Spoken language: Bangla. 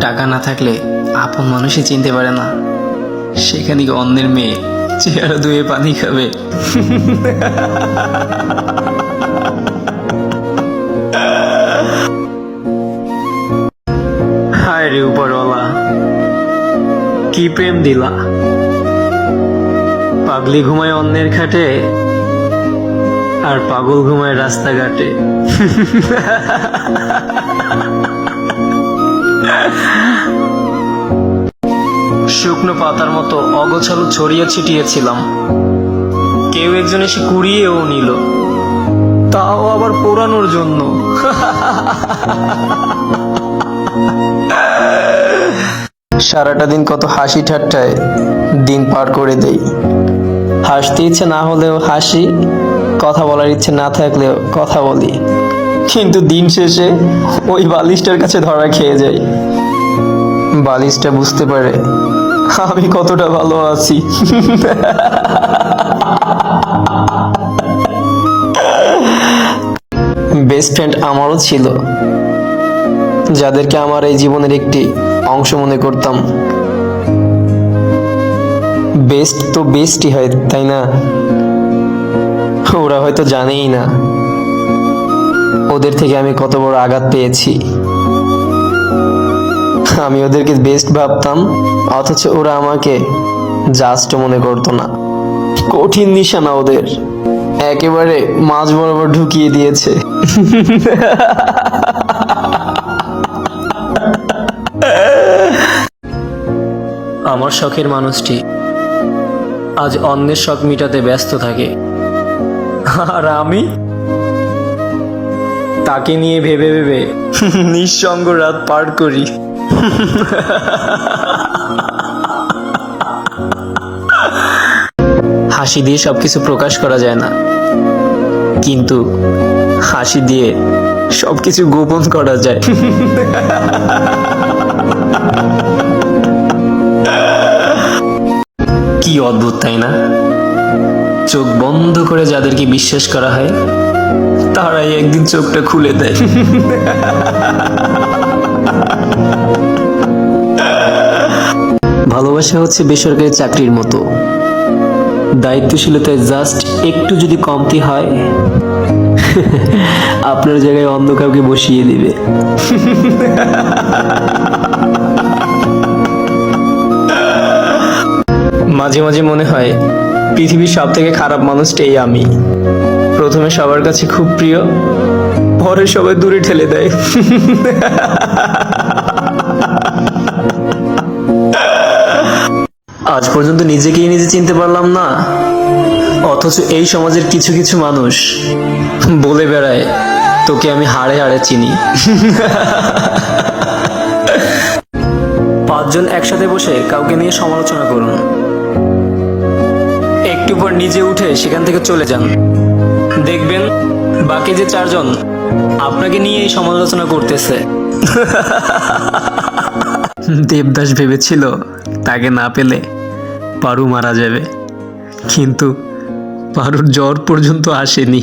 টাকা না থাকলে আপন মানুষই চিনতে পারে না, সেখানে কি অন্যের মেয়ে চেহারা ধুয়ে পানি খাবে? হায় রে উপরওয়ালা, কি প্রেম দিলা। পাগলি ঘুমায় অন্যের খাটে, আর পাগল ঘুমায় রাস্তাঘাটে। শুকনো পাতার মতো অগোছালো ছড়িয়ে ছিটিয়েছিলাম, কেউ একজন এসে কুড়িয়েও নিল, তাও আবার পোড়ানোর জন্য। সারাটা দিন কত হাসি ঠাট্টায় দিন পার করে দেই। হাসতে ইচ্ছে না হলেও হাসি, কথা বলার ইচ্ছে না থাকলেও কথা বলি, কিন্তু দিন শেষে ওই বালিশটার কাছে ধরা খেয়ে যাই। বালিশটা বুঝতে পারে আমি কতটা ভালো আছি। বেস্ট ফ্রেন্ড আমারও ছিল, যাদেরকে আমার এই জীবনের একটি অংশ মনে করতাম। বেস্ট তো বেস্টই হয়, তাই না? ওরা হয়তো জানেই না ওদের থেকে আমি কত বড় আঘাত পেয়েছি। আমি ওদেরকে বেস্ট ভাবতাম, অথচ ওরা আমাকে জাস্ট মনে করতো না। কঠিন নিশানা ওদের, একেবারে মাঝ বরাবর ঢুকিয়ে দিয়েছে। আমার শখের মানুষটি আজ অন্যের শখ মিটাতে ব্যস্ত থাকে, আর আমি তাকে নিয়ে ভেবে ভেবে নিঃসঙ্গ রাত পার করি। হাসি দিয়ে সবকিছু প্রকাশ করা যায় না, কিন্তু হাসি দিয়ে সবকিছু গোপন করা যায়। কি অদ্ভুত, তাই না? চোখ বন্ধ করে যাদেরকে বিশ্বাস করা হয়, তারাই একদিন চোখটা খুলে দেয়। ভালোবাসা হচ্ছে বেসরকারি চাকরির মতো, দায়িত্বশীলতায় জাস্ট একটু যদি কমতি হয়, আপনার জায়গায় অন্য কাউকে বসিয়ে দিবে। মাঝে মাঝে মনে হয় পৃথিবীর সব থেকে খারাপ মানুষটাই আমি। প্রথমে সবার কাছে খুব প্রিয়, পরে সবাই দূরে ঠেলে দেয়। আজ পর্যন্ত নিজেকেই নিজে চিনতে পারলাম না, অথচ এই সমাজের কিছু কিছু মানুষ বলে বেড়ায় তোকে আমি হাড়ে হাড়ে চিনি। পাঁচজন একসাথে বসে কাউকে নিয়ে সমালোচনা করুন, একটু পর নিজে উঠে সেখান থেকে চলে যান, দেখবেন বাকি যে চারজন আপনাকে নিয়ে এই সমালোচনা করতেছে। দেবদাস ভেবেছিল তাকে না পেলে পারু মারা যাবে, কিন্তু পারুর জ্বর পর্যন্ত আসেনি।